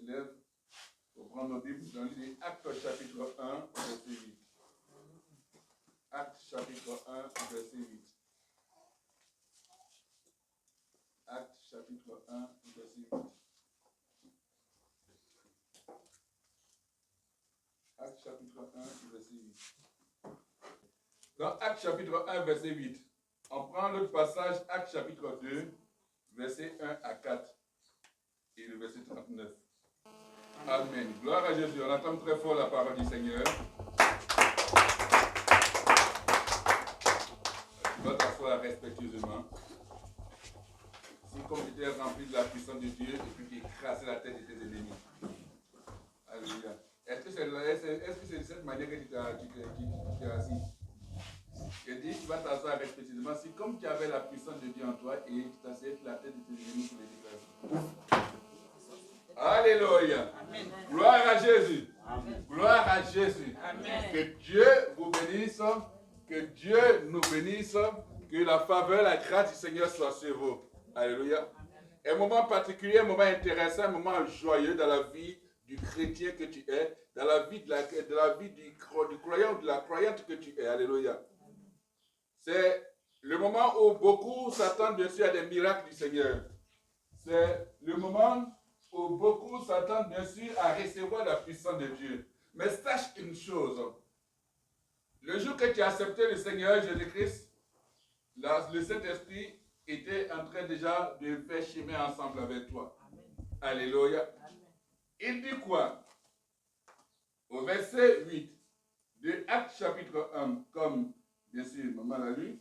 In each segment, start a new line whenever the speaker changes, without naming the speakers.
lève pour prendre nos Bibles dans les Actes chapitre 1, verset 8. Actes chapitre 1, verset 8. Actes chapitre 1, verset 8. Actes chapitre 1, verset 8. Dans Actes chapitre 1, verset 8, on prend l'autre passage, Actes chapitre 2, verset 1 à 4 et le verset 39. Amen. Gloire à Jésus. On entend très fort la parole du Seigneur. Tu vas t'asseoir respectueusement. Si comme tu étais rempli de la puissance de Dieu et puis tu écrasais la tête de tes ennemis. Alléluia. Est-ce que c'est de cette manière que tu t'es assis? Je dis, tu vas t'asseoir respectueusement. Si comme tu avais la puissance de Dieu en toi et tu t'asseyais sur la tête de tes ennemis pour les écraser. Alléluia. Amen. Gloire à Jésus. Amen. Gloire à Jésus. Amen. Que Dieu vous bénisse. Que Dieu nous bénisse. Que la faveur, la grâce du Seigneur soit sur vous. Alléluia. Un moment particulier, un moment intéressant, un moment joyeux dans la vie du chrétien que tu es, dans la vie de la vie du croyant ou de la croyante que tu es. Alléluia. C'est le moment où beaucoup s'attendent bien sûr à des miracles du Seigneur. C'est le moment où beaucoup s'attendent bien sûr à recevoir la puissance de Dieu. Mais sache une chose. Le jour que tu as accepté le Seigneur Jésus-Christ, le Saint-Esprit était en train déjà de faire chemin ensemble avec toi. Amen. Alléluia. Amen. Il dit quoi? Au verset 8 de Actes chapitre 1, comme bien sûr maman l'a lu,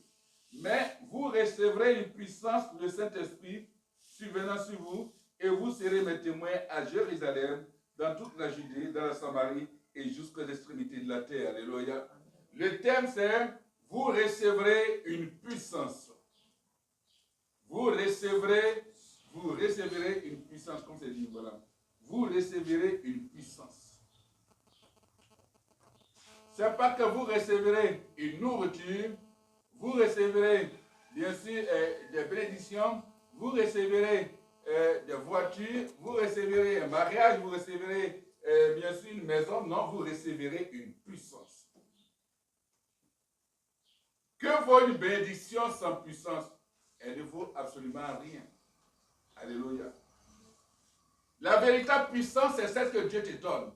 mais vous recevrez une puissance du Saint-Esprit survenant sur vous, et vous serez mes témoins à Jérusalem, dans toute la Judée, dans la Samarie et jusqu'aux extrémités de la terre. Alléluia. Le thème c'est vous recevrez une puissance. Vous recevrez une puissance, comme c'est dit, voilà. Vous recevrez une puissance. C'est pas que vous recevrez une nourriture, vous recevrez bien sûr des bénédictions, vous recevrez des voitures, vous recevrez un mariage, vous recevrez bien sûr une maison. Non, vous recevrez une puissance. Que vaut une bénédiction sans puissance? Elle ne vaut absolument rien. Alléluia. La véritable puissance, c'est celle que Dieu te donne.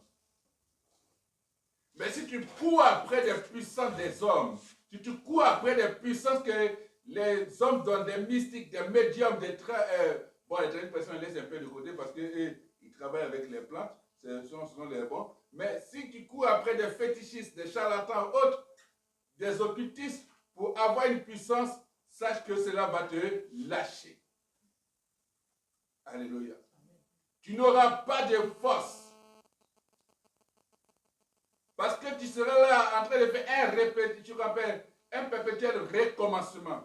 Mais si tu cours après des puissances des hommes, si tu cours après des puissances que les hommes donnent, des mystiques, des médiums, des bon, les traditions, laissent un peu de côté parce qu'ils travaillent avec les plantes, ce sont les bons. Mais si tu cours après des fétichistes, des charlatans, autres, des occultistes, pour avoir une puissance, sache que cela va te lâcher. Alléluia. Tu n'auras pas de force. Parce que tu seras là en train de faire un perpétuel recommencement.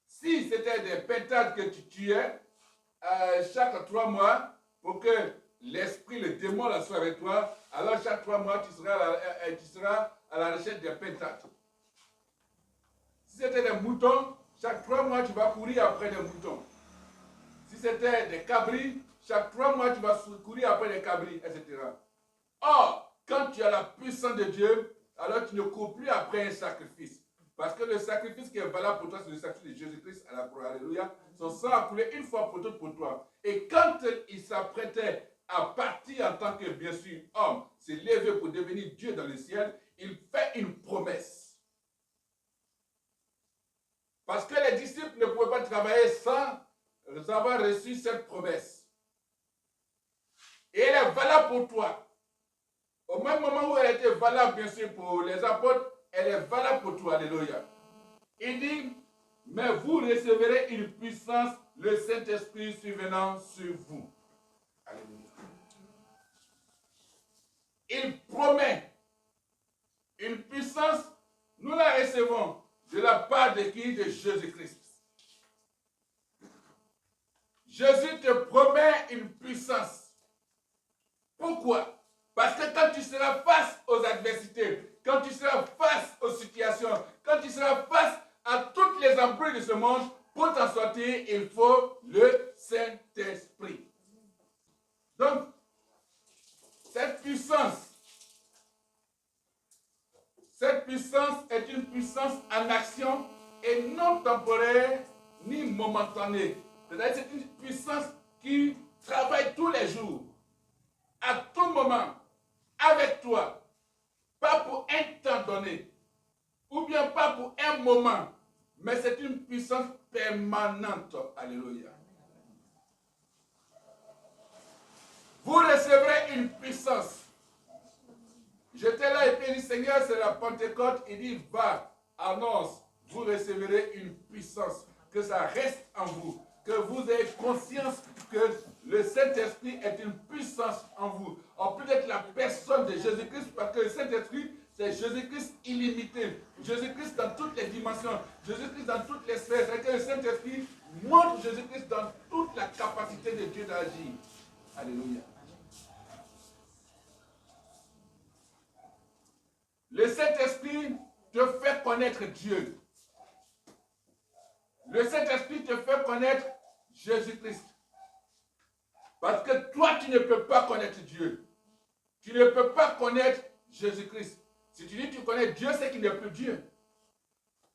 Si c'était des pentades que tu tuais chaque 3 mois pour que l'esprit, le démon là soit avec toi, alors chaque 3 mois tu seras à la recherche des pentades. Si c'était des moutons, chaque 3 mois tu vas courir après des moutons. Si c'était des cabris, chaque 3 mois tu vas courir après des cabris, etc. Or, quand tu as la puissance de Dieu, alors tu ne cours plus après un sacrifice. Parce que le sacrifice qui est valable pour toi, c'est le sacrifice de Jésus-Christ à la croix. Alléluia. Son sang a coulé une fois pour toutes pour toi. Et quand il s'apprêtait à partir en tant que, bien sûr, homme, s'est levé pour devenir Dieu dans le ciel, il fait une promesse. Parce que les disciples ne pouvaient pas travailler sans avoir reçu cette promesse. Et elle est valable pour toi. Au même moment où elle était valable, bien sûr, pour les apôtres, elle est valable pour toi. Alléluia. Il dit, mais vous recevrez une puissance, le Saint-Esprit survenant sur vous. Alléluia. Il promet une puissance, nous la recevons de la part de qui? De Jésus-Christ. Jésus te promet une puissance. Pourquoi? Parce que quand tu seras face aux adversités, quand tu seras face aux situations, quand tu seras face à toutes les embrouilles de ce monde, pour t'en sortir, il faut le Saint-Esprit. momentanée. C'est-à-dire c'est une puissance qui travaille tous les jours, à tout moment, avec toi. Pas pour un temps donné, ou bien pas pour un moment, mais c'est une puissance permanente. Alléluia. Vous recevrez une puissance. J'étais là et puis il dit, Seigneur, c'est la Pentecôte. Il dit, va, annonce, vous recevrez une puissance. Que ça reste en vous. Que vous ayez conscience que le Saint-Esprit est une puissance en vous. En plus d'être la personne de Jésus-Christ, parce que le Saint-Esprit, c'est Jésus-Christ illimité. Jésus-Christ dans toutes les dimensions. Jésus-Christ dans toutes les sphères. C'est que le Saint-Esprit montre Jésus-Christ dans toute la capacité de Dieu d'agir. Alléluia. Le Saint-Esprit te fait connaître Dieu. Le Saint-Esprit te fait connaître Jésus-Christ. Parce que toi, tu ne peux pas connaître Dieu. Tu ne peux pas connaître Jésus-Christ. Si tu dis que tu connais Dieu, c'est qu'il n'est plus Dieu.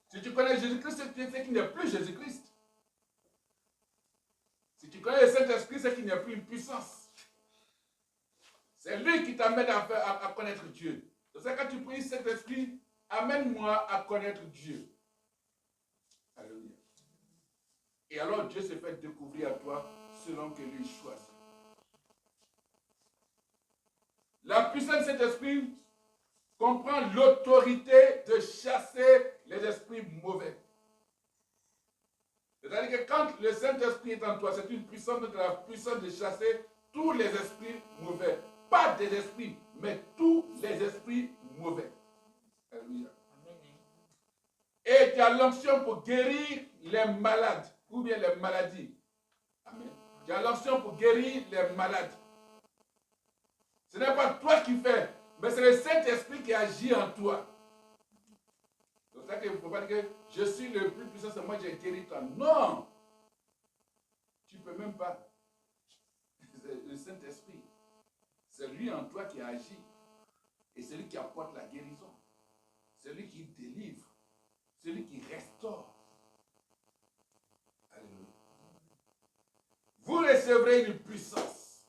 Si tu connais Jésus-Christ, c'est qu'il n'est plus Jésus-Christ. Si tu connais le Saint-Esprit, c'est qu'il n'y a plus une puissance. C'est lui qui t'amène à connaître Dieu. C'est ça quand tu pries, Saint-Esprit, amène-moi à connaître Dieu. Alléluia. Et alors Dieu se fait découvrir à toi selon que lui choisit. La puissance de cet esprit comprend l'autorité de chasser les esprits mauvais. C'est-à-dire que quand le Saint-Esprit est en toi, c'est une puissance de la puissance de chasser tous les esprits mauvais. Pas des esprits, mais tous les esprits mauvais. Alléluia. Et tu as l'onction pour guérir les malades, ou bien les maladies. Amen. Tu as l'onction pour guérir les malades. Ce n'est pas toi qui fais, mais c'est le Saint-Esprit qui agit en toi. C'est pour ça qu'il ne faut pas dire que je suis le plus puissant, c'est moi qui j'ai guéri toi. Non! Tu ne peux même pas. C'est le Saint-Esprit. C'est lui en toi qui agit. Et c'est lui qui apporte la guérison. C'est lui qui délivre. C'est lui qui restaure. Alléluia. Vous recevrez une puissance.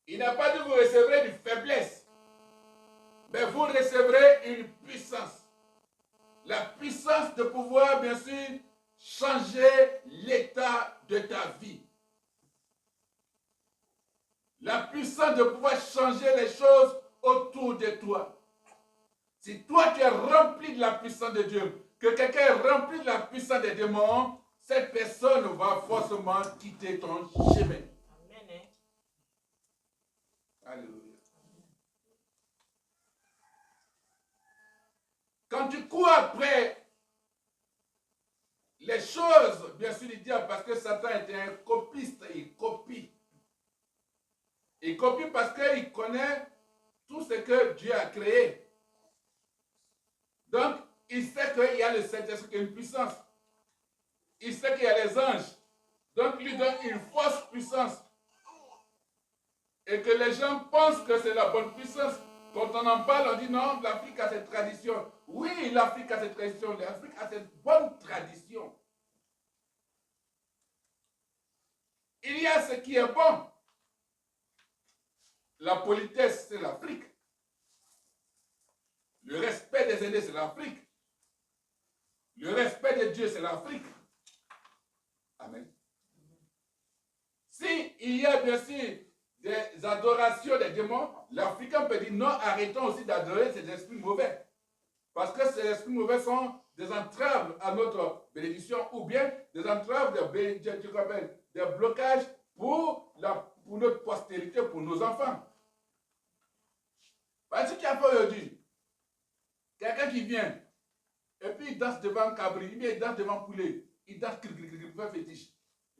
Il n'a pas dit que vous recevrez une faiblesse. Mais vous recevrez une puissance. La puissance de pouvoir, bien sûr, changer l'état de ta vie. La puissance de pouvoir changer les choses autour de toi. Si toi tu es rempli de la puissance de Dieu, que quelqu'un est rempli de la puissance des démons, cette personne va forcément quitter ton chemin. Amen. Alléluia. Quand tu cours après les choses, bien sûr, il dit parce que Satan était un copiste, il copie. Il copie parce qu'il connaît tout ce que Dieu a créé. Donc, il sait qu'il y a le Saint-Esprit qui a une puissance. Il sait qu'il y a les anges. Donc, il lui donne une fausse puissance. Et que les gens pensent que c'est la bonne puissance. Quand on en parle, on dit non, l'Afrique a cette tradition. Oui, l'Afrique a cette tradition. L'Afrique a cette bonne tradition. Il y a ce qui est bon. La politesse, c'est l'Afrique. Le respect des aînés, c'est l'Afrique. Le respect de Dieu, c'est l'Afrique. Amen. Si il y a bien sûr des adorations des démons, l'Africain peut dire non, arrêtons aussi d'adorer ces esprits mauvais. Parce que ces esprits mauvais sont des entraves à notre bénédiction ou bien des entraves, des blocages pour notre postérité, pour nos enfants. Parce que tu as fait aujourd'hui, quelqu'un qui vient, et puis il danse devant un cabri, il danse devant un poulet, il danse, il fait fétiche.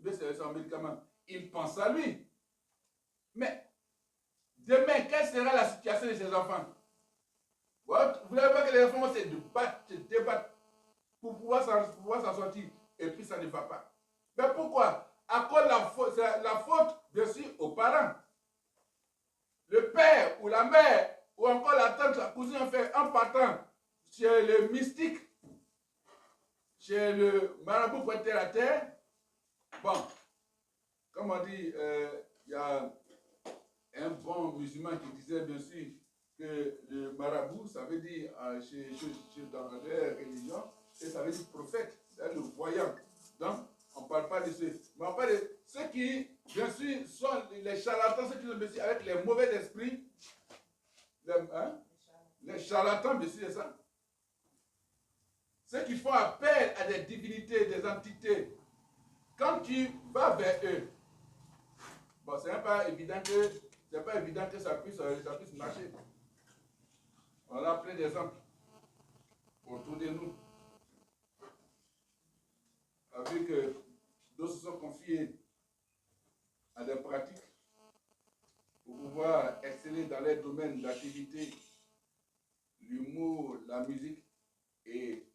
C'est un médicament. Il pense à lui. Mais demain, quelle sera la situation de ces enfants? Vous n'avez pas que les enfants vont se débattre pour pouvoir s'en sortir. Et puis ça ne va pas. Mais pourquoi? À cause de la faute, bien sûr, aux parents. Le père ou la mère, ou encore la tante, la cousine, en fait, en partant chez le mystique, chez le marabout pour terre à terre, bon, comme on dit, il y a un bon musulman qui disait bien sûr que le marabout, ça veut dire dans la religion, et ça veut dire prophète, c'est le voyant. Donc, on ne parle pas de ceux, mais on parle de ceux qui, bien sûr, sont les charlatans, ceux qui sont bien sûr avec les mauvais esprits, les charlatans, bien sûr, c'est ça. Ceux qui font appel à des divinités, des entités. Quand tu vas vers eux, bon, ce n'est pas évident que ça puisse marcher. On a plein d'exemples autour de nous. Avec d'autres se sont confiés à des pratiques pour pouvoir exceller dans les domaines d'activité, l'humour, la musique, et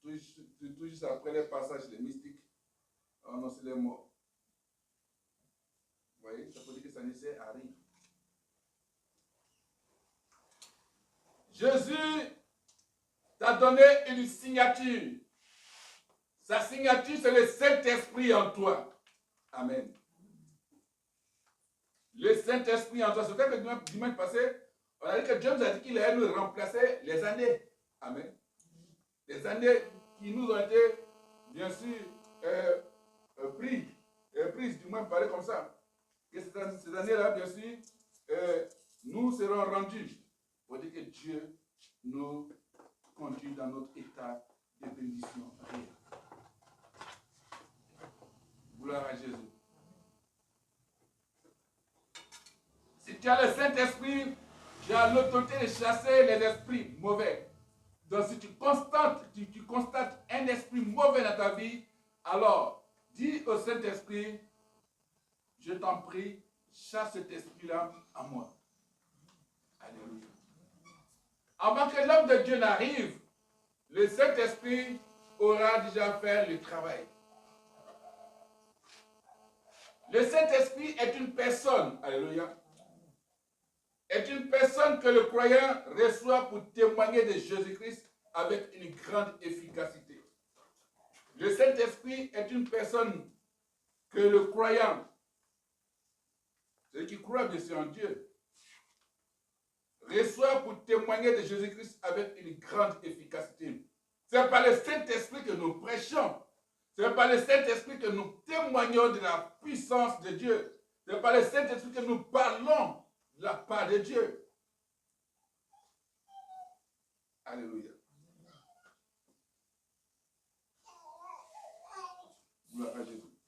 tout juste après les passages des mystiques, on annonce les morts. Vous voyez, ça veut dire que ça ne sert à rien. Jésus t'a donné une signature. Sa signature, c'est le Saint-Esprit en toi. Amen. Le Saint-Esprit en toi. C'est vrai que le dimanche passé, on a dit que Dieu nous a dit qu'il allait nous remplacer les années. Amen. Les années qui nous ont été, bien sûr, prises, du moins parler comme ça. Et ces années-là, bien sûr, nous serons rendus pour dire que Dieu nous conduit dans notre état de bénédiction réelle. Gloire à Jésus. Si tu as le Saint-Esprit, tu as l'autorité de chasser les esprits mauvais. Donc si tu constates un esprit mauvais dans ta vie, alors dis au Saint-Esprit, je t'en prie, chasse cet esprit-là à moi. Alléluia. Avant que l'homme de Dieu n'arrive, le Saint-Esprit aura déjà fait le travail. Le Saint-Esprit est une personne, alléluia, est une personne que le croyant reçoit pour témoigner de Jésus-Christ avec une grande efficacité. Le Saint-Esprit est une personne que le croyant, celui qui croit bien sûr en Dieu, reçoit pour témoigner de Jésus-Christ avec une grande efficacité. Ce n'est pas le Saint-Esprit que nous prêchons. Ce n'est pas le Saint-Esprit que nous témoignons de la puissance de Dieu. Ce n'est pas le Saint-Esprit que nous parlons de la part de Dieu. Alléluia. Gloire à Jésus.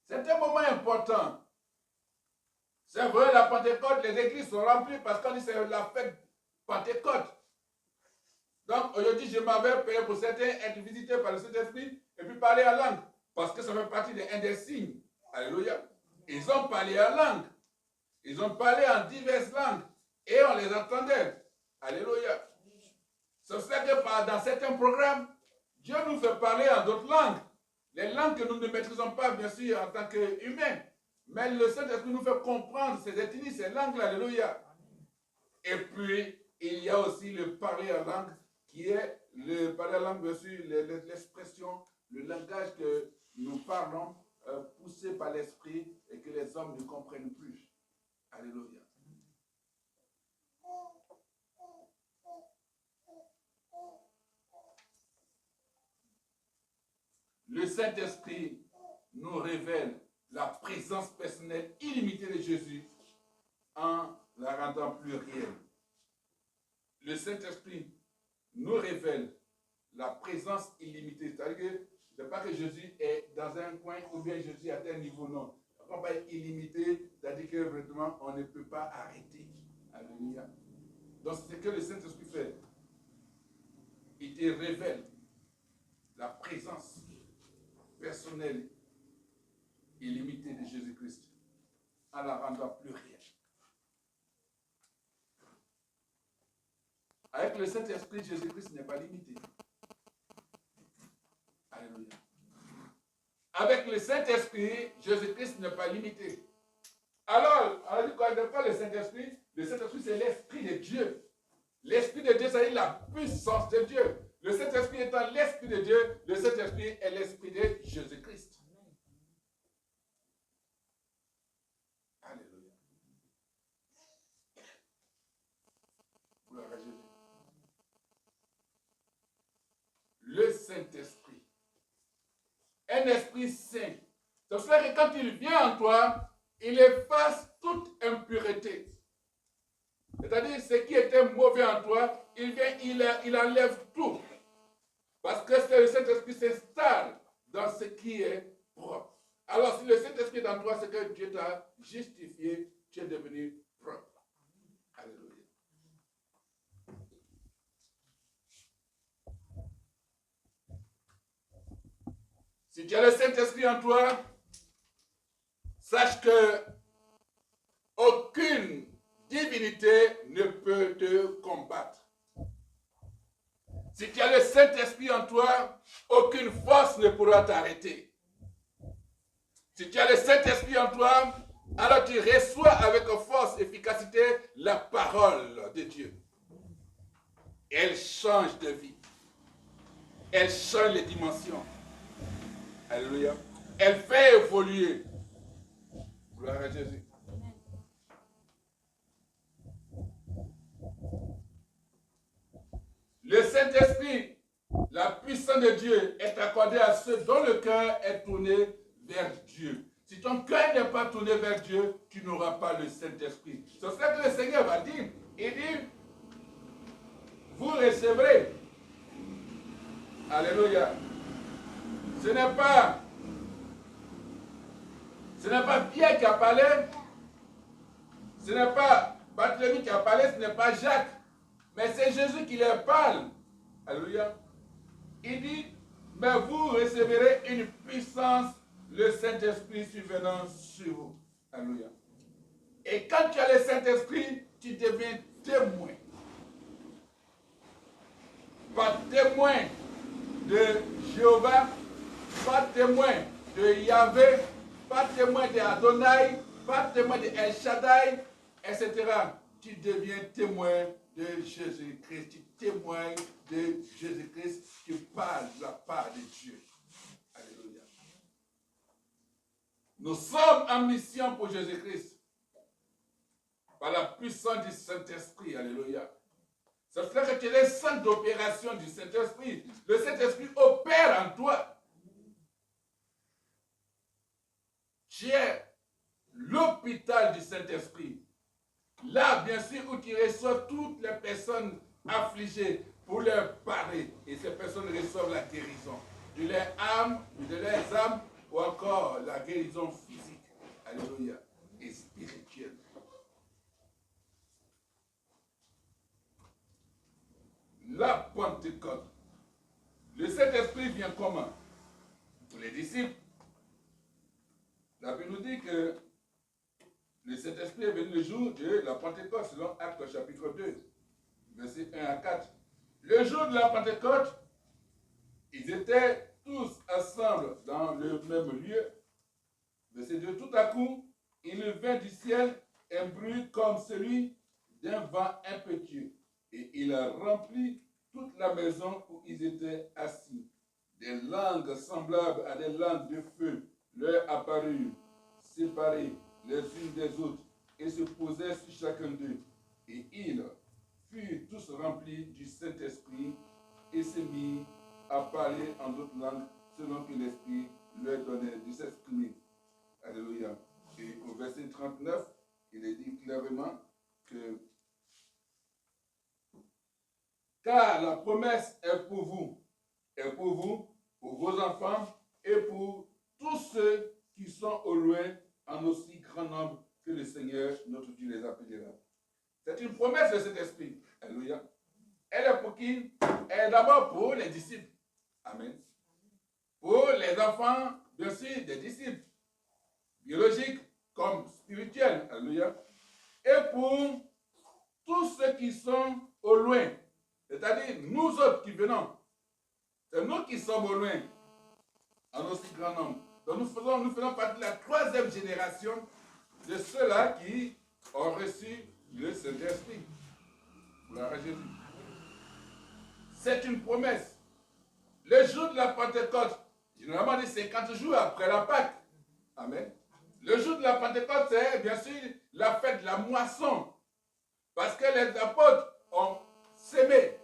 C'est un moment important. C'est vrai, la Pentecôte, les églises sont remplies parce qu'on dit que c'est la fête Pentecôte. Donc aujourd'hui, je m'avais payé pour certains être visités par le Saint-Esprit et puis parler en langue. Parce que ça fait partie d'un des signes. Alléluia. Ils ont parlé en langue. Ils ont parlé en diverses langues. Et on les entendait. Alléluia. C'est pour ça que dans certains programmes, Dieu nous fait parler en d'autres langues. Les langues que nous ne maîtrisons pas, bien sûr, en tant qu'humains. Mais le Saint-Esprit nous fait comprendre ces ethnies, ces langues-là. Alléluia. Et puis, il y a aussi le parler en langue, qui est le parler en langue, bien sûr, l'expression, le langage que nous parlons, poussé par l'Esprit et que les hommes ne comprennent plus. Alléluia. Le Saint-Esprit nous révèle la présence personnelle illimitée de Jésus en la rendant plus réelle. Le Saint-Esprit nous révèle la présence illimitée. C'est-à-dire que ce n'est pas que Jésus est dans un coin ou bien Jésus à tel niveau, non. On ne peut pas être illimité, c'est-à-dire que vraiment on ne peut pas arrêter. Alléluia. Donc c'est ce que le Saint-Esprit fait. Il te révèle la présence personnelle illimitée de Jésus-Christ en la rendant plus réelle. Avec le Saint-Esprit, Jésus-Christ n'est pas limité. Alléluia. Avec le Saint-Esprit, Jésus-Christ n'est pas limité. Alors, on a dit qu'on n'est pas le Saint-Esprit. Le Saint-Esprit, c'est l'Esprit de Dieu. L'Esprit de Dieu, c'est la puissance de Dieu. Le Saint-Esprit étant l'Esprit de Dieu, le Saint-Esprit est l'Esprit de Jésus-Christ. Alléluia. Gloire à Jésus. Le Saint-Esprit. Un esprit saint. C'est pour cela que quand il vient en toi, il efface toute impureté. C'est-à-dire, ce qui était mauvais en toi, il vient, il enlève tout. Parce que le Saint-Esprit s'installe dans ce qui est propre. Alors, si le Saint-Esprit est en toi, c'est que Dieu t'a justifié, tu es devenu propre. Alléluia. Si tu as le Saint-Esprit en toi, sache que aucune divinité ne peut te combattre. Si tu as le Saint-Esprit en toi, aucune force ne pourra t'arrêter. Si tu as le Saint-Esprit en toi, alors tu reçois avec force, efficacité, la parole de Dieu. Elle change de vie. Elle change les dimensions. Alléluia. Elle fait évoluer. Gloire à Jésus. Le Saint-Esprit, la puissance de Dieu est accordée à ceux dont le cœur est tourné vers Dieu. Si ton cœur n'est pas tourné vers Dieu, tu n'auras pas le Saint-Esprit. C'est ça que le Seigneur va dire. Il dit, vous recevrez. Alléluia. Ce n'est pas Pierre qui a parlé, ce n'est pas Barthélemy qui a parlé, ce n'est pas Jacques, mais c'est Jésus qui leur parle. Alléluia. Il dit, mais vous recevrez une puissance, le Saint-Esprit survenant sur vous. Alléluia. Et quand tu as le Saint-Esprit, tu deviens témoin. Pas témoin de Jéhovah, pas témoin de Yahvé, pas témoin d'Adonai, pas témoin de El Shaddai, etc. Tu deviens témoin de Jésus-Christ. Tu témoignes de Jésus-Christ. Tu parles de la part de Dieu. Alléluia. Nous sommes en mission pour Jésus-Christ. Par la puissance du Saint-Esprit. Alléluia. C'est pour ça que tu es le centre d'opération du Saint-Esprit. Le Saint-Esprit opère en toi. Tu es l'hôpital du Saint-Esprit. Là, bien sûr, où tu reçois toutes les personnes affligées pour leur parler. Et ces personnes reçoivent la guérison de leur âme, de leurs âmes, ou encore la guérison physique. Alléluia. Et spirituelle. La Pentecôte. Le Saint-Esprit vient comment? Pour les disciples. La Bible nous dit que le Saint-Esprit est venu le jour de la Pentecôte, selon Actes chapitre 2, versets 1 à 4. Le jour de la Pentecôte, ils étaient tous ensemble dans le même lieu. Verset 2, tout à coup, il vint du ciel un bruit comme celui d'un vent impétueux, et il remplit toute la maison où ils étaient assis. Des langues semblables à des langues de feu leur apparurent, séparées les unes des autres, et se posèrent sur chacun d'eux. Et ils furent tous remplis du Saint-Esprit et se mirent à parler en d'autres langues selon que l'Esprit leur donnait de s'exprimer. Alléluia. Et au verset 39, il est dit clairement que car la promesse est pour vous, pour vos enfants et pour tous ceux qui sont au loin en aussi grand nombre que le Seigneur, notre Dieu, les appellera. C'est une promesse de cet esprit. Alléluia. Elle est pour qui? Elle est d'abord pour les disciples. Amen. Pour les enfants, bien sûr, des disciples. Biologiques comme spirituels. Alléluia. Et pour tous ceux qui sont au loin. C'est-à-dire nous autres qui venons. C'est nous qui sommes au loin. En aussi grand nombre. Donc nous faisons partie de la 3e génération de ceux-là qui ont reçu le Saint-Esprit. Gloire à Jésus. c'est une promesse. Le jour de la Pentecôte, généralement dit 50 jours après la Pâque. Amen. Le jour de la Pentecôte, c'est bien sûr la fête de la moisson. Parce que les apôtres ont sémé.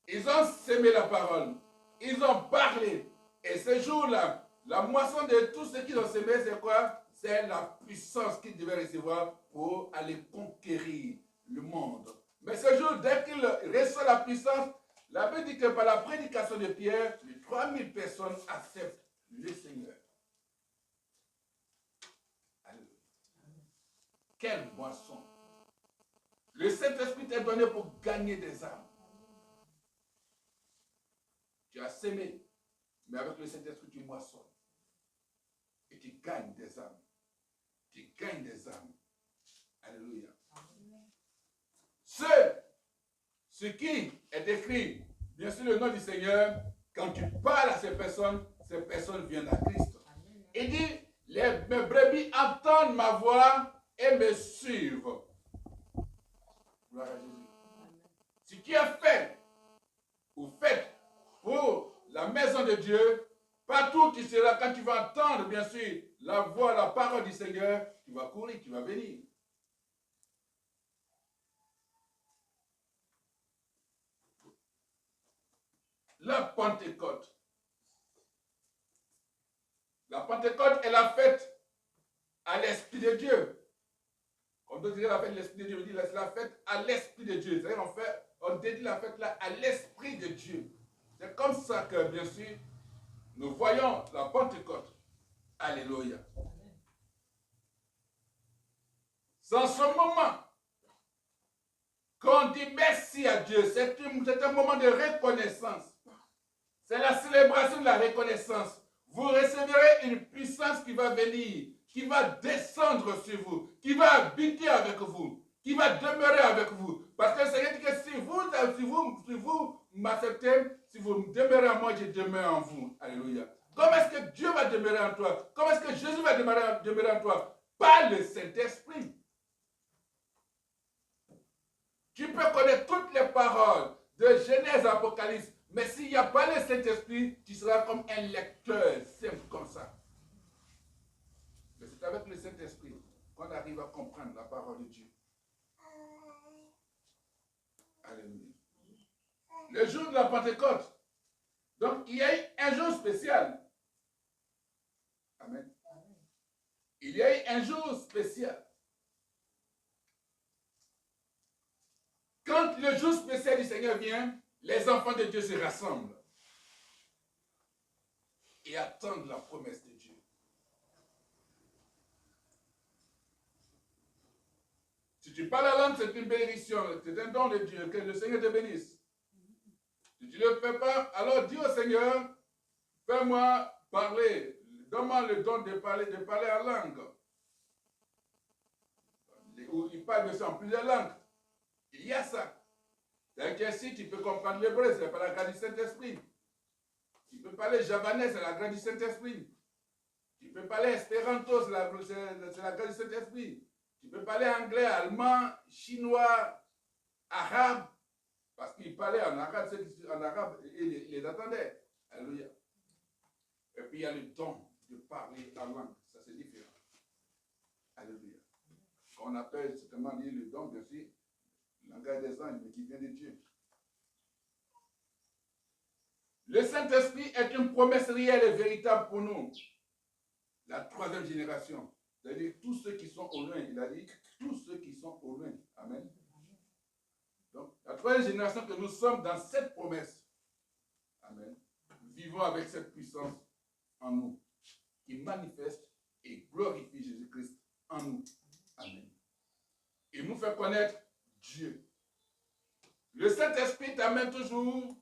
Ils ont sémé la parole. Ils ont parlé. Et ce jour-là, la moisson de tout ce qu'ils ont sémé, c'est quoi? C'est la puissance qu'ils devaient recevoir pour aller conquérir le monde. Mais ce jour, dès qu'ils reçoivent la puissance, la Bible dit que par la prédication de Pierre, les 3000 personnes acceptent le Seigneur. Alléluia. Quelle moisson! Le Saint-Esprit t'est donné pour gagner des âmes. Tu as sémé, mais avec le Saint-Esprit, tu moissonnes. Et tu gagnes des âmes. Tu gagnes des âmes. Alléluia. Ce qui est écrit, bien sûr, le nom du Seigneur, quand tu parles à ces personnes viennent à Christ. Il dit, mes brebis entendent ma voix et me suivent. Gloire à Jésus. Si tu as fait ou faites pour la maison de Dieu, partout où tu seras, quand tu vas entendre, bien sûr, la voix, la parole du Seigneur, tu vas courir, tu vas venir. La Pentecôte. La Pentecôte est la fête à l'Esprit de Dieu. On peut dire la fête de l'Esprit de Dieu, on dit c'est la fête à l'Esprit de Dieu. C'est-à-dire on dédie la fête là à l'Esprit de Dieu. C'est comme ça que, bien sûr, nous voyons la Pentecôte. Alléluia. C'est en ce moment qu'on dit merci à Dieu. C'est un moment de reconnaissance. C'est la célébration de la reconnaissance. Vous recevrez une puissance qui va venir, qui va descendre sur vous, qui va habiter avec vous, qui va demeurer avec vous. Parce que le Seigneur dit que si vous m'acceptez, si vous demeurez en moi, je demeure en vous. Alléluia. Comment est-ce que Dieu va demeurer en toi? Comment est-ce que Jésus va demeurer en toi? Par le Saint-Esprit. Tu peux connaître toutes les paroles de Genèse à Apocalypse, mais s'il n'y a pas le Saint-Esprit, tu seras comme un lecteur simple comme ça. Mais c'est avec le Saint-Esprit qu'on arrive à comprendre la parole de Dieu. Alléluia. Le jour de la Pentecôte, donc il y a eu un jour spécial. Amen. Il y a eu un jour spécial. Quand le jour spécial du Seigneur vient, les enfants de Dieu se rassemblent et attendent la promesse de Dieu. Si tu parles la langue, c'est une bénédiction, c'est un don de Dieu, que le Seigneur te bénisse. Si tu ne le fais pas, alors dis au Seigneur, fais-moi parler, donne-moi le don de parler en langue. Où il parle de ça en plusieurs langues. Il y a ça. C'est-à-dire que si tu peux comprendre l'hébreu, c'est par la grâce du Saint-Esprit. Tu peux parler javanais, c'est la grâce du Saint-Esprit. Tu peux parler espéranto, c'est la grâce du Saint-Esprit. Tu peux parler anglais, allemand, chinois, arabe. Parce qu'il parlait en arabe, ceux qui en arabe, il les attendait. Alléluia. Et puis il y a le don de parler en langue. Ça c'est différent. Alléluia. On appelle certainement le don, bien sûr, le langage des anges, mais qui vient de Dieu. Le Saint-Esprit est une promesse réelle et véritable pour nous. La troisième génération. C'est-à-dire tous ceux qui sont au loin. Il a dit tous ceux qui sont au loin. Amen. Donc, la troisième génération que nous sommes dans cette promesse. Amen. Vivons avec cette puissance en nous, qui manifeste et glorifie Jésus-Christ en nous. Amen. Il nous fait connaître Dieu. Le Saint-Esprit t'amène toujours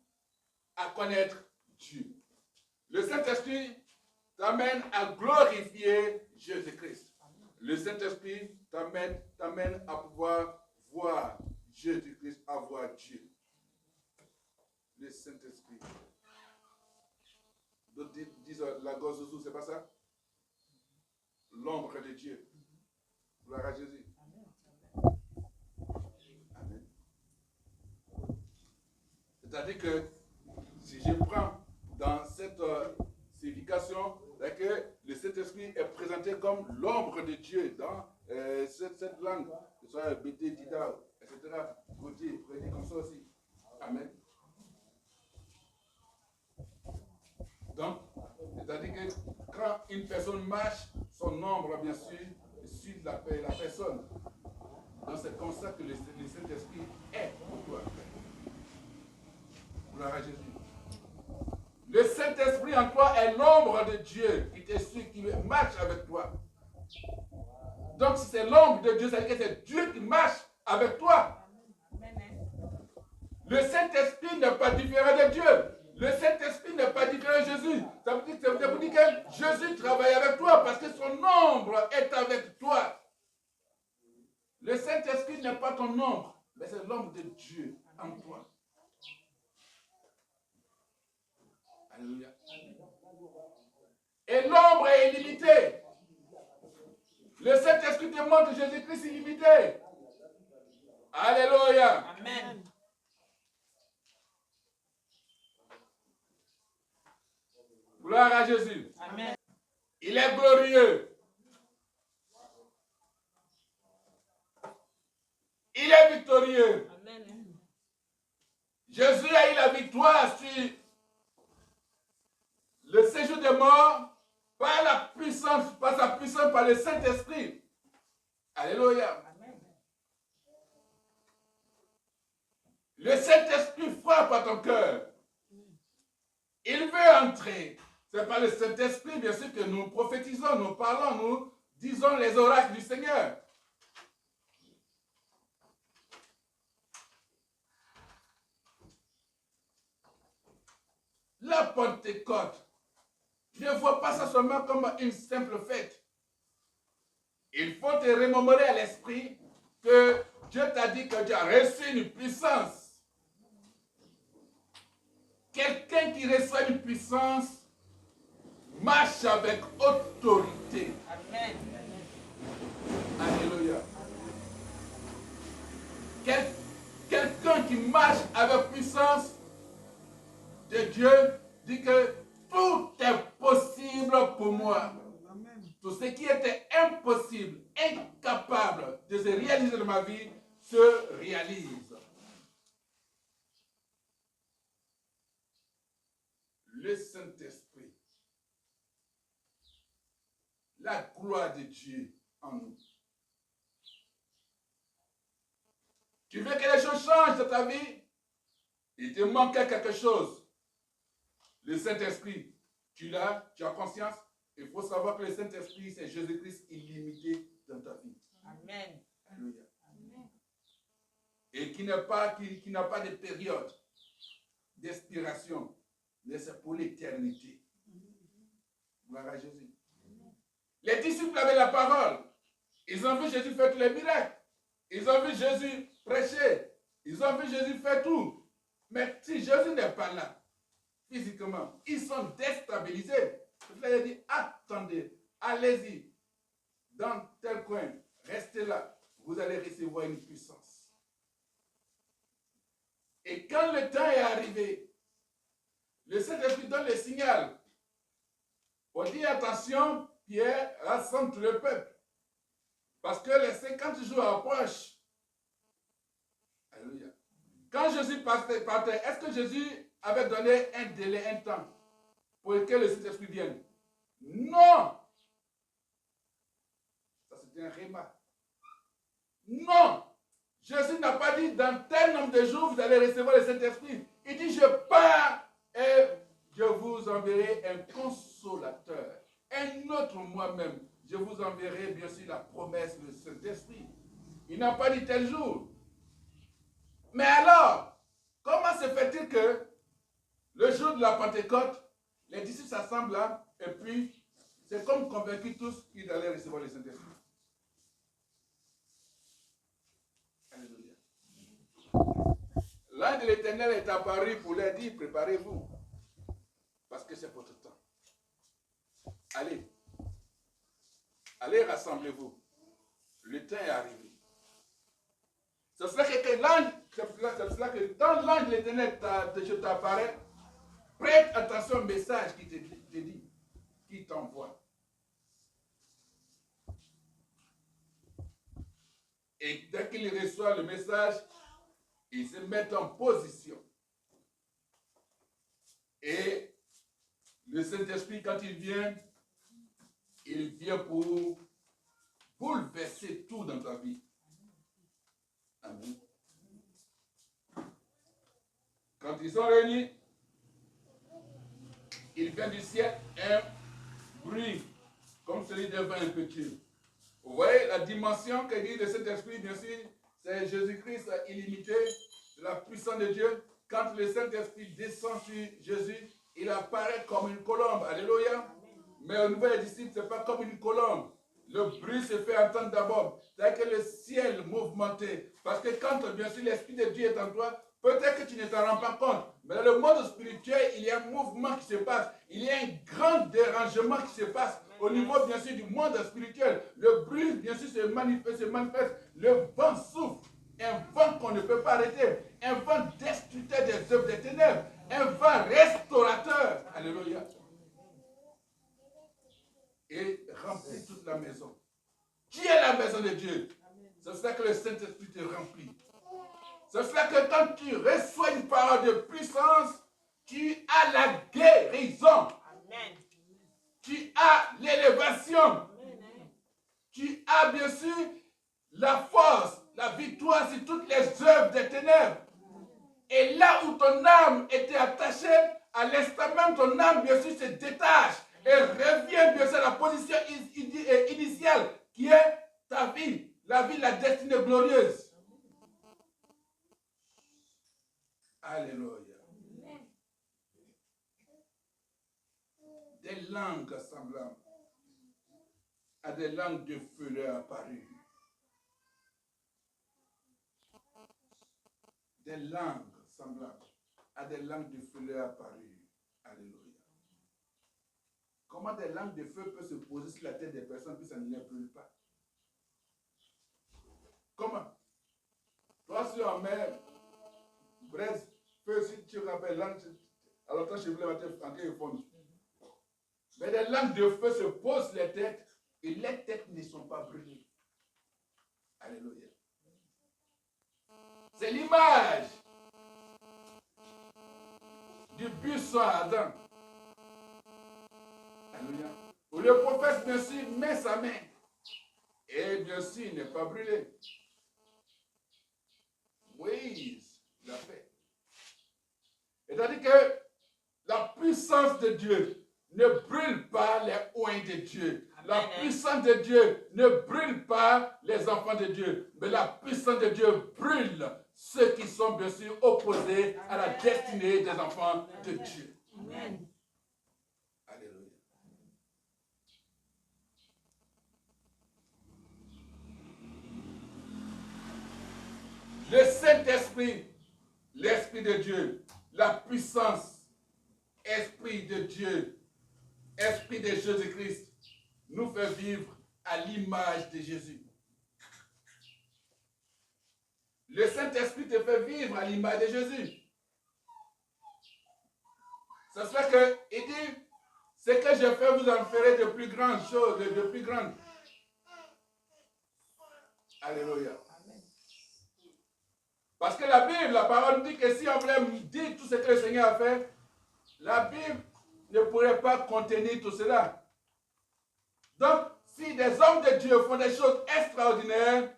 à connaître Dieu. Le Saint-Esprit t'amène à glorifier Jésus-Christ. Le Saint-Esprit t'amène à pouvoir voir Jésus-Christ, à voir Dieu. Le Saint-Esprit. D'autres disent la gosse de c'est pas ça? L'ombre de Dieu. Gloire à Jésus. Amen. C'est-à-dire que si je prends dans cette signification, c'est que le Saint-Esprit est présenté comme l'ombre de Dieu dans cette langue, que ce soit BT, Dida, etc. Gauthier, prenez comme ça aussi. Amen. Donc, c'est-à-dire que quand une personne marche, son ombre, bien sûr, suit la personne. Donc, c'est comme ça que le Saint-Esprit est pour toi. Gloire à Jésus. Le Saint-Esprit en toi est l'ombre de Dieu qui te suit, qui marche avec toi. Donc, si c'est l'ombre de Dieu, ça veut dire que c'est Dieu qui marche avec toi. Le Saint-Esprit n'est pas différent de Dieu. Le Saint-Esprit n'est pas différent de Jésus. Ça veut dire que Jésus travaille avec toi parce que son ombre est avec toi. Le Saint-Esprit n'est pas ton ombre, mais c'est l'ombre de Dieu en toi. Alléluia. Et l'ombre est illimitée. Le Saint-Esprit te montre Jésus-Christ illimité. Alléluia. Amen. Gloire à Jésus. Amen. Il est glorieux. Il est victorieux. Amen. Jésus a eu la victoire sur le séjour des morts par la puissance, par sa puissance, par le Saint-Esprit. Alléluia. Amen. Le Saint-Esprit frappe à ton cœur. Il veut entrer. C'est par le Saint-Esprit, bien sûr, que nous prophétisons, nous parlons, nous disons les oracles du Seigneur. La Pentecôte, ne vois pas ça seulement comme une simple fête. Il faut te remémorer à l'esprit que Dieu t'a dit que tu as reçu une puissance. Quelqu'un qui reçoit une puissance marche avec autorité. Amen. Alléluia. Quelqu'un qui marche avec puissance de Dieu dit que tout est possible pour moi. Tout ce qui était impossible, incapable de se réaliser dans ma vie, se réalise. Le Saint-Esprit, la gloire de Dieu en nous. Tu veux que les choses changent dans ta vie? Il te manquait quelque chose. Le Saint-Esprit, tu l'as, tu as conscience. Il faut savoir que le Saint-Esprit, c'est Jésus-Christ illimité dans ta vie. Amen. Alléluia. Amen. Et qui n'a pas de période d'expiration, mais c'est pour l'éternité. Gloire à Jésus. Les disciples avaient la parole. Ils ont vu Jésus faire tous les miracles. Ils ont vu Jésus prêcher. Ils ont vu Jésus faire tout. Mais si Jésus n'est pas là, physiquement, ils sont déstabilisés. Il a dit, attendez, allez-y, dans tel coin, restez là, vous allez recevoir une puissance. Et quand le temps est arrivé, le Saint-Esprit donne le signal. On dit, attention, Pierre, rassemble tout le peuple. Parce que les 50 jours approchent. Alléluia. Quand Jésus partait, est-ce que Jésus avait donné un délai, un temps pour que le Saint-Esprit vienne? Non! Ça, c'était un rhéma. Non! Jésus n'a pas dit dans tel nombre de jours vous allez recevoir le Saint-Esprit. Il dit je pars et je vous enverrai un consolateur. Un autre moi-même. Je vous enverrai bien sûr la promesse du Saint-Esprit. Il n'a pas dit tel jour. Mais alors, comment se fait-il que le jour de la Pentecôte, les disciples s'assemblent là et puis c'est comme convaincus tous qu'ils allaient recevoir le Saint-Esprit? Alléluia. L'ange de l'Éternel est apparu pour leur dire, préparez-vous. Parce que c'est votre temps. Allez. Allez, rassemblez-vous. Le temps est arrivé. C'est cela que l'ange, c'est cela que quand l'ange de l'Éternel t'apparaît, prête attention au message qui te dit, qui t'envoie. Et dès qu'il reçoit le message, il se met en position. Et le Saint-Esprit, quand il vient pour bouleverser tout dans ta vie. Amen. Quand ils sont réunis, il vient du ciel un bruit, comme celui d'un vin impétueux. Vous voyez la dimension que dit le Saint-Esprit, bien sûr, c'est Jésus-Christ illimité, la puissance de Dieu. Quand le Saint-Esprit descend sur Jésus, il apparaît comme une colombe. Alléluia. Mais au niveau des disciples, ce n'est pas comme une colombe. Le bruit se fait entendre d'abord. C'est que le ciel mouvementé. Parce que quand, bien sûr, l'Esprit de Dieu est en toi, peut-être que tu ne t'en rends pas compte. Mais dans le monde spirituel, il y a un mouvement qui se passe. Il y a un grand dérangement qui se passe. Au niveau, bien sûr, du monde spirituel. Le bruit, bien sûr, se manifeste. Le vent souffle. Un vent qu'on ne peut pas arrêter. Un vent destructeur des œuvres des ténèbres. Un vent restaurateur. Alléluia. Et remplit toute la maison. Qui est la maison de Dieu? C'est ça que le Saint-Esprit te remplit. C'est cela que quand tu reçois une parole de puissance, tu as la guérison. Amen. Tu as l'élévation. Tu as bien sûr la force, la victoire sur toutes les œuvres des ténèbres. Et là où ton âme était attachée, à l'instant même ton âme bien sûr se détache et revient bien sûr à la position initiale qui est ta vie, la vie, la destinée glorieuse. Alléluia. Des langues semblables à des langues de feu leur apparues. Des langues semblables à des langues de feu leur apparues. Alléluia. Comment des langues de feu peuvent se poser sur la tête des personnes puis ça ne les brûle pas? Comment? Toi, si on met braise, feu, si tu rappelles langue, alors toi, je voulais mettre en quelque fond. Mais des langues de feu se posent les têtes et les têtes ne sont pas brûlées. Alléluia. C'est l'image du buisson ardent. Alléluia. Où le prophète, bien sûr, met sa main. Et bien sûr, il n'est pas brûlé. Moïse l'a fait. C'est-à-dire que la puissance de Dieu ne brûle pas les oins de Dieu. La puissance de Dieu ne brûle pas les enfants de Dieu. Mais la puissance de Dieu brûle ceux qui sont bien sûr opposés à la destinée des enfants de Dieu. Amen. Alléluia. Le Saint-Esprit, l'Esprit de Dieu, la puissance, Esprit de Dieu, Esprit de Jésus-Christ, nous fait vivre à l'image de Jésus. Le Saint-Esprit te fait vivre à l'image de Jésus. C'est cela qu'il dit, ce que je fais, vous en ferez de plus grandes choses, de plus grandes. Alléluia. Parce que la Bible, la parole dit que si on voulait dire tout ce que le Seigneur a fait, la Bible ne pourrait pas contenir tout cela. Donc, si des hommes de Dieu font des choses extraordinaires,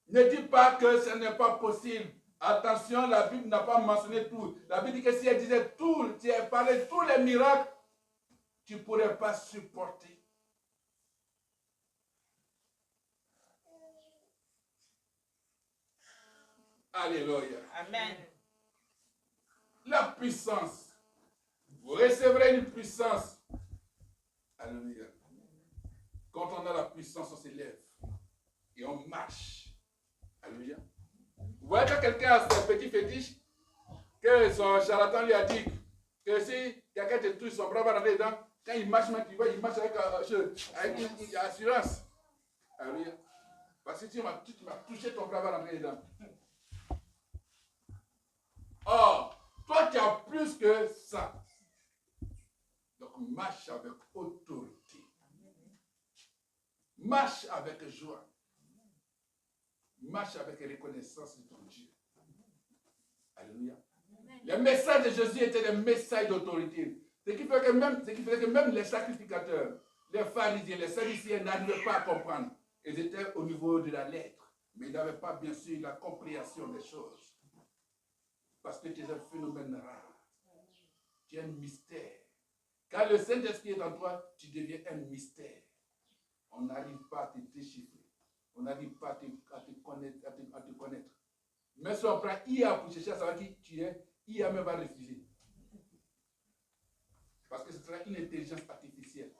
ne dis pas que ce n'est pas possible. Attention, la Bible n'a pas mentionné tout. La Bible dit que si elle disait tout, si elle parlait de tous les miracles, tu ne pourrais pas supporter. Alléluia. Amen. La puissance. Vous recevrez une puissance. Alléluia. Quand on a la puissance, on s'élève. Et on marche. Alléluia. Vous voyez quand quelqu'un a ce petit fétiche, que son charlatan lui a dit que si quelqu'un te touche, son bras va rentrer dedans, quand il marche, tu vois, il marche avec une assurance. Alléluia. Parce que tu m'as touché, ton bras va rentrer dedans. Or, toi tu as plus que ça. Donc marche avec autorité. Marche avec joie. Marche avec reconnaissance de ton Dieu. Alléluia. Les messages de Jésus étaient des messages d'autorité. Ce qui faisait que même les sacrificateurs, les pharisiens, les sadduciens n'arrivaient pas à comprendre. Ils étaient au niveau de la lettre, mais ils n'avaient pas bien sûr la compréhension des choses. Parce que tu es un phénomène rare. Tu es un mystère. Quand le Saint-Esprit est en toi, tu deviens un mystère. On n'arrive pas à te déchiffrer. On n'arrive pas à te connaître. Mais si on prend IA pour chercher à savoir qui tu es, IA même va refuser. Parce que ce sera une intelligence artificielle.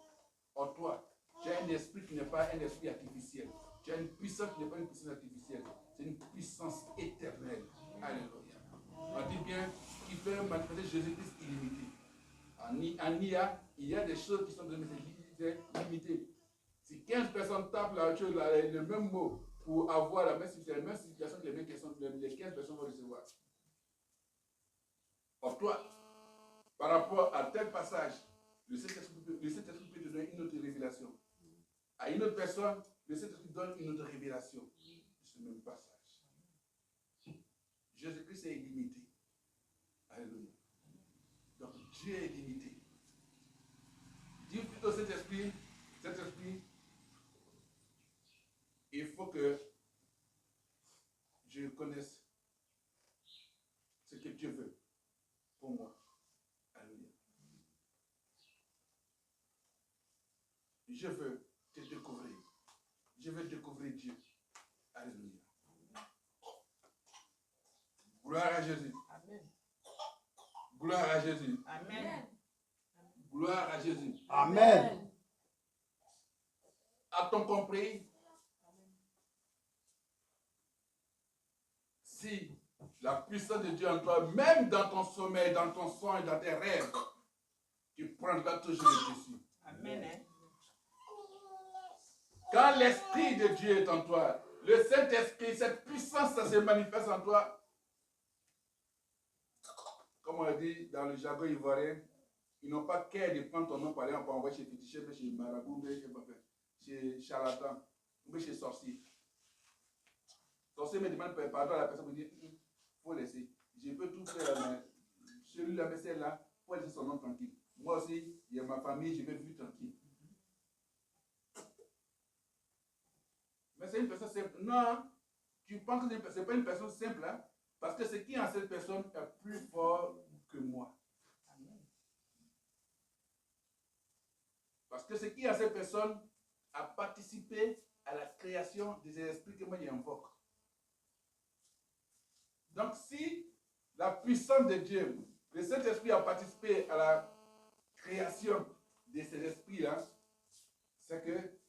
En toi, tu as un esprit qui n'est pas un esprit artificiel. Tu as une puissance qui n'est pas une puissance artificielle. C'est une puissance éternelle. Alléluia. On dit bien qu'il peut manifester Jésus-Christ illimité. En IA, il y a des choses qui sont limitées. Si 15 personnes tapent le même mot pour avoir la même situation, les mêmes questions, les 15 personnes vont recevoir. Or toi, par rapport à tel passage, le Saint-Esprit peut te donner une autre révélation. À une autre personne, le Saint-Esprit donne une autre révélation de ce même passage. Jésus-Christ est illimité. Alléluia. Donc Dieu est illimité. Dis plutôt Saint-Esprit, il faut que je connaisse ce que Dieu veut pour moi. Alléluia. Je veux te découvrir. Je veux découvrir Dieu. Alléluia. Gloire à Jésus.
Amen.
Gloire à Jésus.
Amen.
Gloire à Jésus.
Amen.
A-t-on compris? Si la puissance de Dieu en toi, même dans ton sommeil, dans ton songe, dans tes rêves, tu prendras toujours le dessus.
Amen.
Quand l'Esprit de Dieu est en toi, le Saint-Esprit, cette puissance, ça se manifeste en toi. Comme on dit dans le jargon ivoirien, ils n'ont pas qu'à de prendre ton nom pour aller envoyer chez féticheur, chez marabout, chez charlatan, ou chez sorcier. Sorcier me demande pardon à la personne, me dit, il faut laisser. Je peux tout faire, mais celui-là, mais celle-là, il faut laisser son nom tranquille. Moi aussi, il y a ma famille, je vais vivre tranquille. Mais c'est une personne simple. Non, tu penses que ce n'est pas une personne simple, hein? Parce que ce qui est en cette personne est plus fort que moi. Parce que ce qui est en cette personne a participé à la création des esprits que moi j'invoque. Donc si la puissance de Dieu, le Saint-Esprit a participé à la création de ces esprits-là, c'est que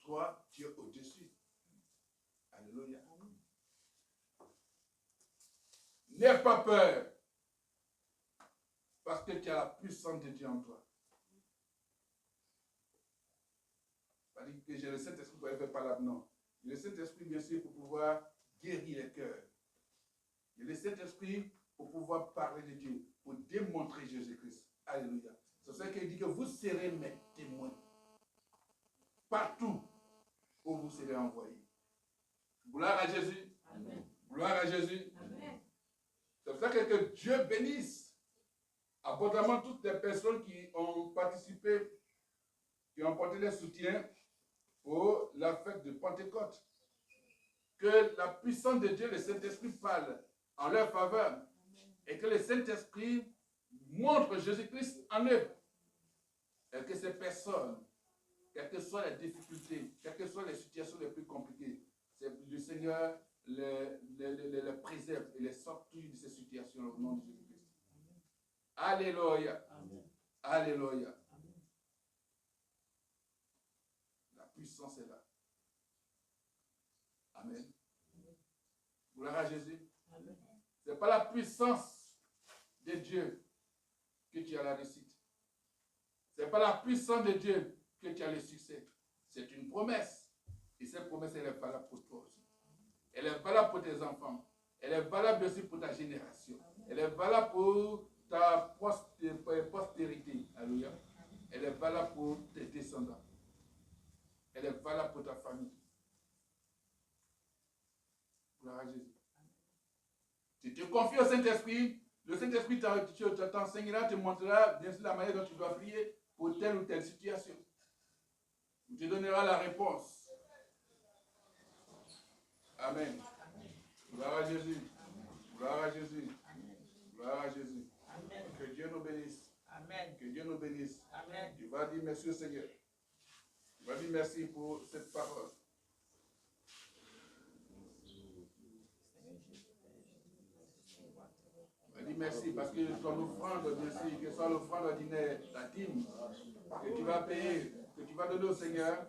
toi, tu es au-dessus. Alléluia. N'aie pas peur, parce que tu as la puissance de Dieu en toi. Pas dire que j'ai le Saint-Esprit pour faire par là, non. Le Saint-Esprit, bien sûr, pour pouvoir guérir les cœurs. Et le Saint-Esprit pour pouvoir parler de Dieu, pour démontrer Jésus-Christ. Alléluia. C'est ça qu'il dit que vous serez mes témoins. Partout où vous serez envoyés. Gloire à Jésus.
Amen.
Gloire à Jésus.
Amen.
C'est pour ça que Dieu bénisse abondamment toutes les personnes qui ont participé, qui ont porté les soutiens pour la fête de Pentecôte. Que la puissance de Dieu, le Saint-Esprit, parle en leur faveur et que le Saint-Esprit montre Jésus-Christ en eux. Et que ces personnes, quelles que soient les difficultés, quelles que soient les situations les plus compliquées, le Seigneur les préserve et les sortit de ces situations au nom de Jésus-Christ. Alléluia.
Amen.
Alléluia. La puissance est là. Amen. Gloire à Jésus. Ce n'est pas la puissance de Dieu que tu as la réussite. Ce n'est pas la puissance de Dieu que tu as le succès. C'est une promesse. Et cette promesse, elle est valable pour toi aussi. Elle est valable pour tes enfants. Elle est valable aussi pour ta génération. Elle est valable pour ta postérité. Alléluia. Elle est valable pour tes descendants. Elle est valable pour ta famille. Gloire à Jésus. Tu te confies au Saint-Esprit. Le Saint-Esprit t'enseignera, te montrera bien sûr la manière dont tu dois prier pour telle ou telle situation. Il te donnera la réponse. Amen. Gloire à Jésus. Gloire à Jésus. Gloire à Jésus. Amen. Que Dieu nous bénisse. Amen. Que Dieu nous bénisse. Amen. Tu vas dire merci au Seigneur. Tu vas dire merci pour cette parole. Tu vas dire merci parce que ton offrande, merci, que ce soit l'offrande ordinaire, la dîme, que tu vas payer, que tu vas donner au Seigneur,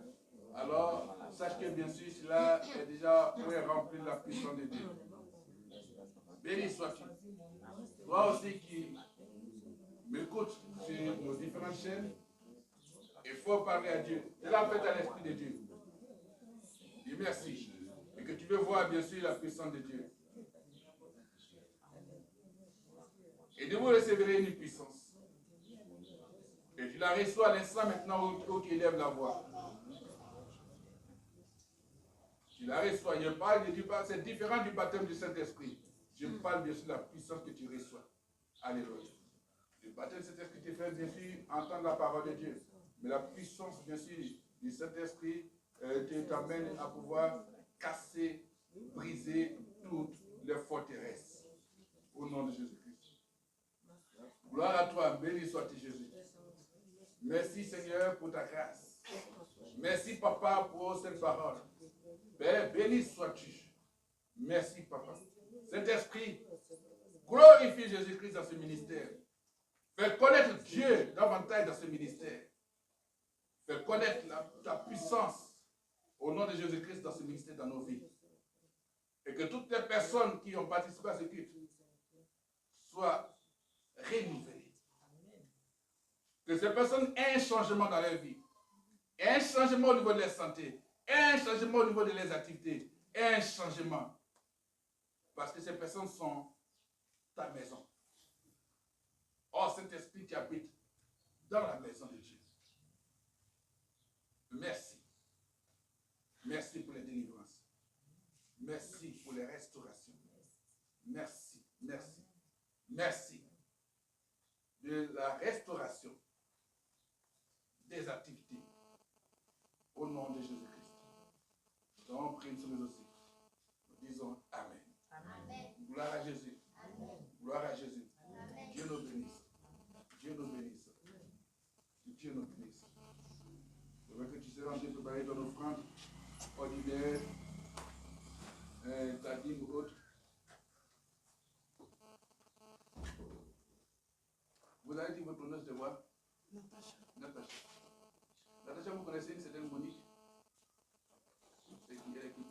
alors sache que bien sûr cela est déjà rempli de la puissance de Dieu. Béni sois-tu. Toi aussi qui m'écoutes sur nos différentes chaînes, il faut parler à Dieu. C'est la fête à l'Esprit de Dieu. Dis merci. Et que tu veux voir bien sûr la puissance de Dieu. Et de vous recevrez une puissance. Et tu la reçois à l'instant maintenant où tu élèves la voix. Tu la reçois. Je dis pas, c'est différent du baptême du Saint-Esprit. Je parle bien sûr de la puissance que tu reçois. Alléluia. Le baptême du Saint-Esprit te fait bien sûr entendre la parole de Dieu. Mais la puissance bien sûr du Saint-Esprit t'amène à pouvoir casser, briser toutes les forteresses. Au nom de Jésus-Christ. Gloire à toi, béni sois-tu Jésus. Merci Seigneur pour ta grâce. Merci Papa pour cette parole. Père, béni sois-tu. Merci Papa. Saint-Esprit, glorifie Jésus-Christ dans ce ministère. Fais connaître Dieu davantage dans ce ministère. Fais connaître ta puissance au nom de Jésus-Christ dans ce ministère, dans nos vies. Et que toutes les personnes qui ont participé à ce culte soient renouvelées. Que ces personnes aient un changement dans leur vie. Un changement au niveau de leur santé. Un changement au niveau de leurs activités. Un changement. Parce que ces personnes sont ta maison. Oh, Saint-Esprit qui habite dans la maison de Dieu. Merci. Merci pour les délivrances. Merci pour les restaurations. Merci, merci, merci de la restauration des activités. Au nom de Jésus-Christ. Nous avons pris sur nous aussi. Nous disons Amen. Amen. Gloire à Jésus. Amen. Gloire à Jésus. Amen. Dieu nous bénisse. Dieu nous bénisse. Dieu nous bénisse. Je veux que tu seras en train de préparer ton offrande ordinaire, ta dîme ou autre. Vous avez dit votre nom, de voir? Natacha. Natacha. Natacha, vous connaissez une certaine Monique? C'est qui elle est qui?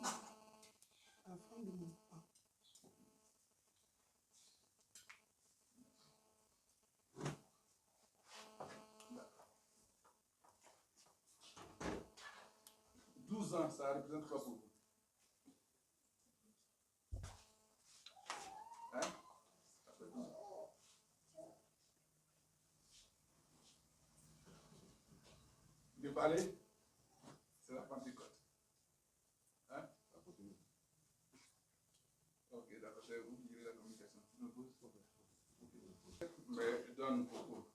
La femme de mon papa. D'accord. 12 ans, ça représente quoi pour vous? Hein? Ça fait 12 ans. De parler, c'est la Pentecôte. Hein? Ok, d'accord, c'est vous qui direz la communication. Mais donne beaucoup.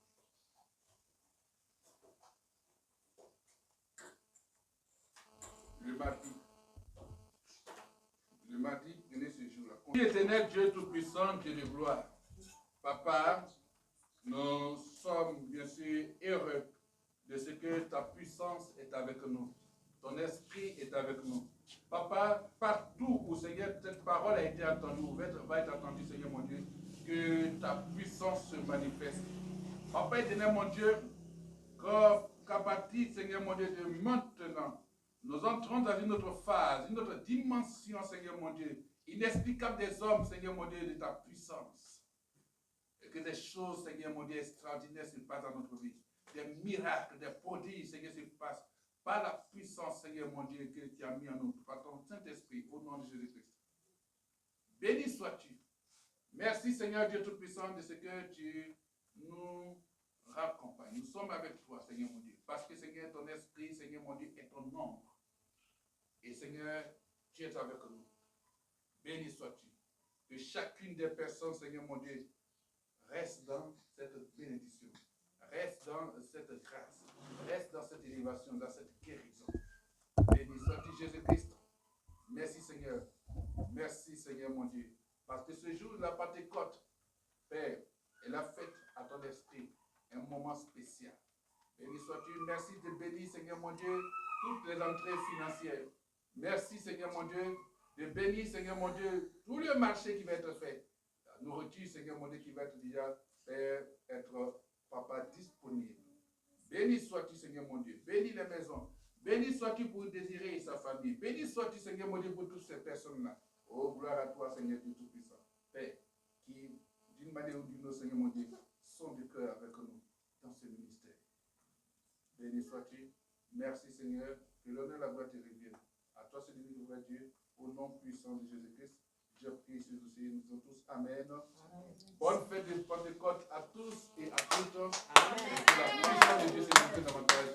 Le mardi, prenez ce jour-là. Dieu éternel, Dieu tout-puissant, Dieu de gloire. Papa, nous sommes bien sûr heureux de ce que ta puissance est avec nous. Ton esprit est avec nous. Papa, partout où, Seigneur, cette parole a été entendue, ou va être entendue, Seigneur mon Dieu, que ta puissance se manifeste. Papa éternel, mon Dieu, qu'à partir, Seigneur mon Dieu, de maintenant, nous entrons dans une autre phase, une autre dimension, Seigneur mon Dieu, inexplicable des hommes, Seigneur mon Dieu, de ta puissance. Et que des choses, Seigneur mon Dieu, extraordinaires se passent dans notre vie. Des miracles, des prodiges, Seigneur, se passent par la puissance, Seigneur mon Dieu, que tu as mis en nous, par ton Saint-Esprit, au nom de Jésus-Christ. Béni sois-tu. Merci Seigneur Dieu Tout-Puissant de ce que tu nous raccompagnes. Nous sommes avec toi, Seigneur mon Dieu. Parce que Seigneur, ton esprit, Seigneur mon Dieu, est ton ombre. Et Seigneur, tu es avec nous. Béni sois-tu. Que chacune des personnes, Seigneur mon Dieu, reste dans cette bénédiction. Reste dans cette grâce. Reste dans cette élévation, dans cette guérison. Béni sois-tu Jésus-Christ. Merci Seigneur. Merci Seigneur mon Dieu. Parce que ce jour de la Pentecôte, Père, elle a fait à ton esprit un moment spécial. Béni sois-tu. Merci de bénir Seigneur mon Dieu toutes les entrées financières. Merci Seigneur mon Dieu de bénir Seigneur mon Dieu tout le marché qui va être fait. La nourriture Seigneur mon Dieu qui va être déjà être papa disponible. Béni sois-tu Seigneur mon Dieu. Bénis les maisons. Béni sois-tu pour désirer sa famille. Béni sois-tu Seigneur mon Dieu pour toutes ces personnes-là. Oh, gloire à toi Seigneur Dieu Tout-Puissant. Père, qui d'une manière ou d'une autre Seigneur mon Dieu sont de cœur avec nous dans ce ministère. Béni sois-tu. Merci Seigneur. Que l'honneur et la gloire te reviennent. À toi c'est le vrai Dieu. Au nom puissant de Jésus-Christ. Je prie sur tous et nous disons tous Amen. Bonne fête de Pentecôte à tous et à toutes. Amen. Que la puissance de Dieu se manifeste davantage